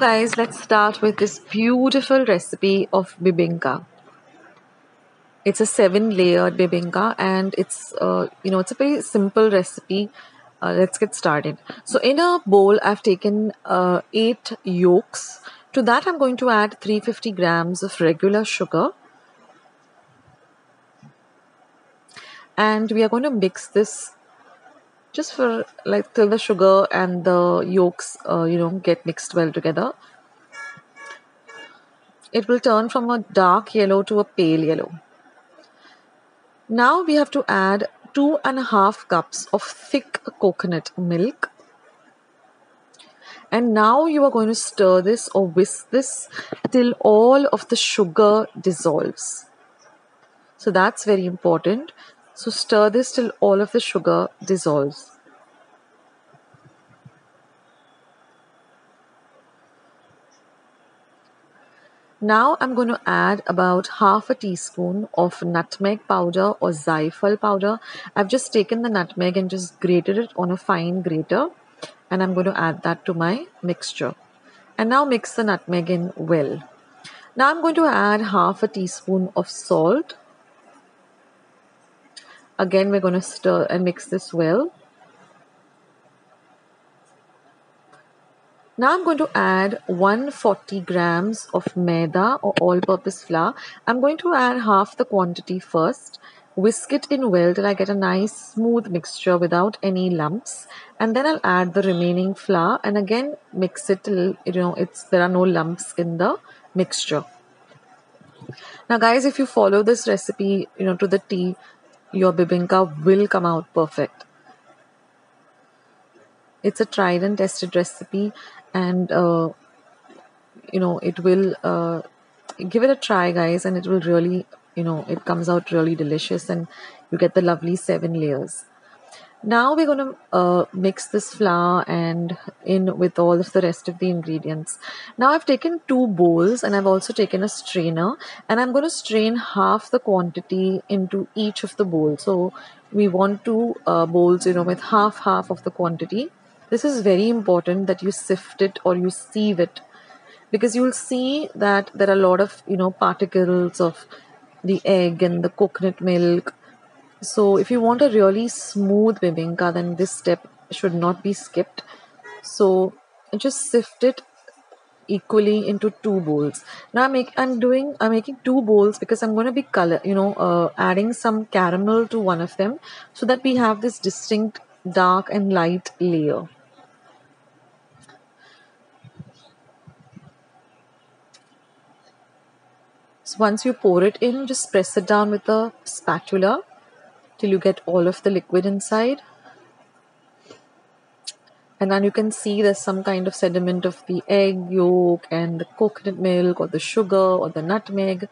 guys, let's start with this beautiful recipe of bebinca. It's a 7-layered bebinca, and it's a very simple recipe. Let's get started. So in a bowl, I've taken 8 yolks. To that, I'm going to add 350 grams of regular sugar, and we are going to mix this just for like till the sugar and the yolks get mixed well together. It will turn from a dark yellow to a pale yellow. Now we have to add 2.5 cups of thick coconut milk. And now you are going to stir this or whisk this till all of the sugar dissolves. So that's very important. So stir this till all of the sugar dissolves. Now I'm going to add about half a teaspoon of nutmeg powder or xyphal powder. I've just taken the nutmeg and just grated it on a fine grater, and I'm going to add that to my mixture. And now mix the nutmeg in well. Now I'm going to add half a teaspoon of salt. Again, we're going to stir and mix this well. Now I'm going to add 140 grams of maida or all-purpose flour. I'm going to add half the quantity first. Whisk it in well till I get a nice smooth mixture without any lumps. And then I'll add the remaining flour and again mix it till there are no lumps in the mixture. Now guys, if you follow this recipe to the T, your bebinca will come out perfect. It's a tried and tested recipe, and it will give it a try, guys, and it will really it comes out really delicious, and you get the lovely 7 layers. Now we're going to mix this flour and in with all of the rest of the ingredients. Now I've taken 2 bowls and I've also taken a strainer, and I'm going to strain half the quantity into each of the bowls. So we want 2 bowls with half of the quantity. This is very important that you sift it or you sieve it, because you'll see that there are a lot of particles of the egg and the coconut milk. So if you want a really smooth bebinca, then this step should not be skipped. So just sift it equally into 2 bowls. Now I'm making 2 bowls because I'm going to be adding some caramel to one of them, so that we have this distinct dark and light layer. So once you pour it in, just press it down with a spatula till you get all of the liquid inside. And then you can see there's some kind of sediment of the egg yolk and the coconut milk or the sugar or the nutmeg.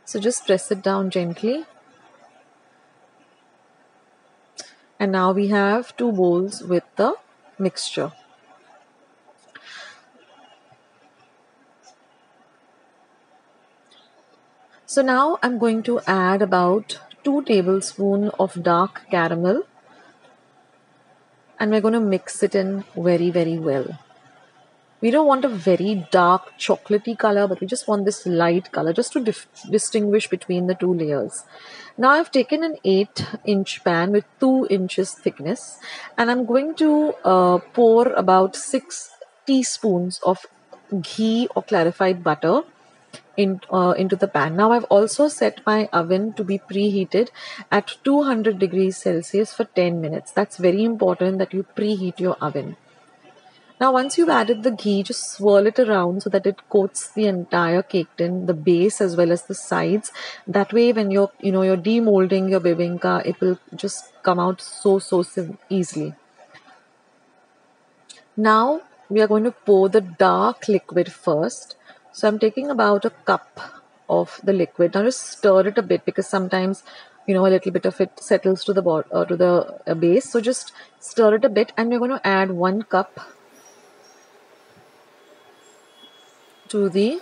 So just press it down gently. And now we have 2 bowls with the mixture. So now I'm going to add about 2 tablespoons of dark caramel, and we're going to mix it in very, very well. We don't want a very dark chocolatey color, but we just want this light color just to distinguish between the 2 layers. Now I've taken an 8-inch pan with 2 inches thickness, and I'm going to pour about 6 teaspoons of ghee or clarified butter into the pan. Now I've also set my oven to be preheated at 200 degrees Celsius for 10 minutes. That's very important that you preheat your oven. Now once you've added the ghee, just swirl it around so that it coats the entire cake tin, the base as well as the sides. That way when you're demolding your bebinca, it will just come out so easily. Now we are going to pour the dark liquid first. So I'm taking about a cup of the liquid. Now just stir it a bit, because sometimes a little bit of it settles to the base. So just stir it a bit, and we're going to add 1 cup to the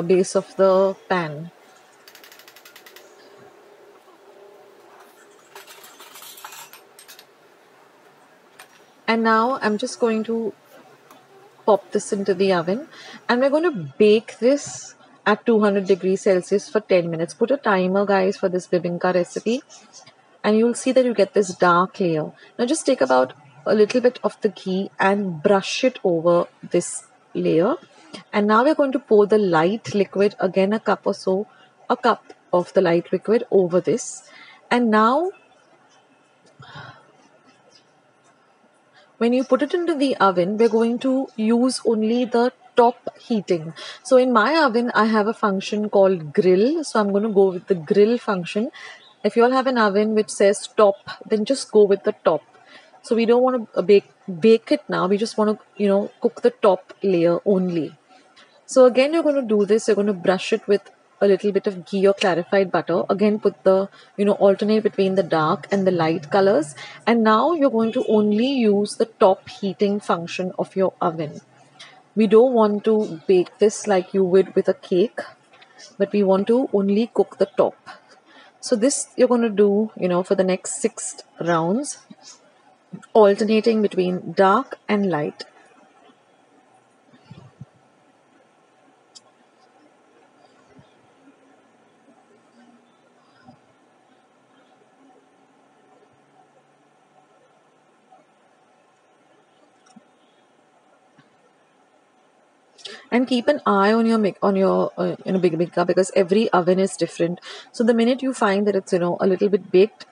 base of the pan. And now I'm just going to pop this into the oven, and we're going to bake this at 200 degrees Celsius for 10 minutes. Put a timer, guys, for this bebinca recipe, and you'll see that you get this dark layer. Now just take about a little bit of the ghee and brush it over this layer. And now we're going to pour the light liquid, again a cup or so, a cup of the light liquid over this. And now when you put it into the oven, we're going to use only the top heating. So in my oven, I have a function called grill. So I'm going to go with the grill function. If you all have an oven which says top, then just go with the top. So we don't want to bake it now. We just want to, cook the top layer only. So again, you're going to do this. You're going to brush it with a little bit of ghee or clarified butter. Again, put the, alternate between the dark and the light colors. And now you're going to only use the top heating function of your oven. We don't want to bake this like you would with a cake, but we want to only cook the top. So this you're going to do, for the next 6 rounds, alternating between dark and light. And keep an eye on your Bebinca, because every oven is different. So the minute you find that it's a little bit baked,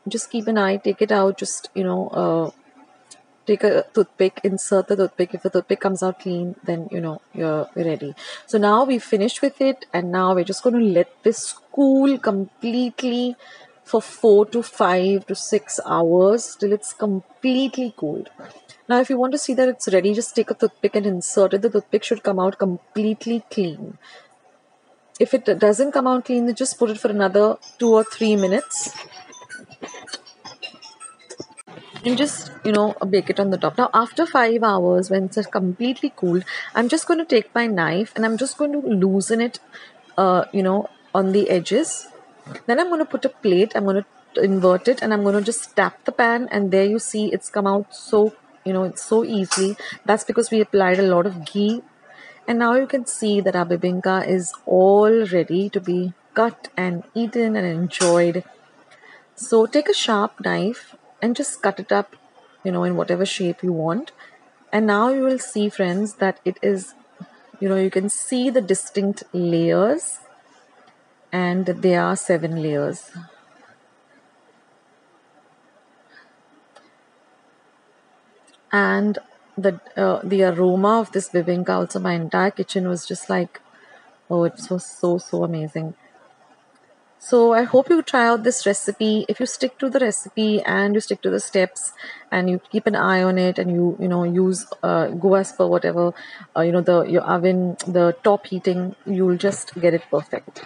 just keep an eye, take it out, just take a toothpick, insert the toothpick. If the toothpick comes out clean, then you're ready. So now we've finished with it, and now we're just going to let this cool completely for 4 to 5 to 6 hours till it's completely cooled. Now if you want to see that it's ready, just take a toothpick and insert it. The toothpick should come out completely clean. If it doesn't come out clean, then just put it for another 2 or 3 minutes and just bake it on the top. Now after 5 hours, when it's completely cooled, I'm just going to take my knife and I'm just going to loosen it on the edges. Then I'm going to put a plate, I'm going to invert it, and I'm going to just tap the pan, and there you see it's come out so it's so easily. That's because we applied a lot of ghee. And now you can see that our bebinca is all ready to be cut and eaten and enjoyed. So take a sharp knife and just cut it up, in whatever shape you want. And now you will see, friends, that it is, you can see the distinct layers, and there are 7 layers. And the aroma of this bebinca, also my entire kitchen was just like, oh, it was so amazing. So I hope you try out this recipe. If you stick to the recipe and you stick to the steps and you keep an eye on it, and you use go as per whatever your oven, the top heating, you'll just get it perfect.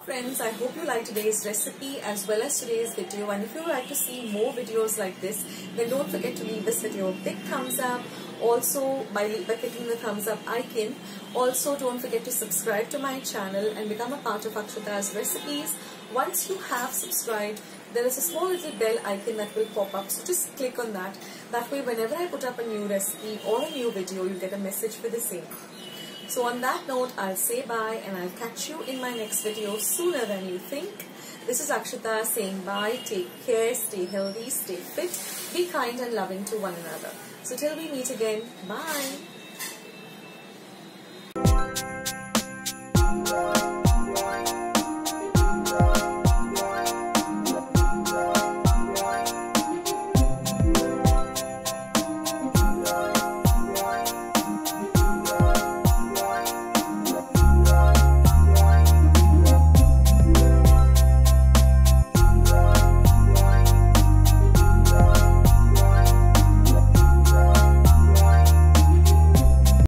Friends, I hope you like today's recipe as well as today's video, and if you would like to see more videos like this, then don't forget to leave this video a big thumbs up. Also, by clicking the thumbs up icon. Also, don't forget to subscribe to my channel and become a part of Akshata's recipes. Once you have subscribed, there is a small little bell icon that will pop up, so just click on that. That way, whenever I put up a new recipe or a new video, you get a message for the same. So on that note, I'll say bye, and I'll catch you in my next video sooner than you think. This is Akshata saying bye, take care, stay healthy, stay fit, be kind and loving to one another. So till we meet again, bye.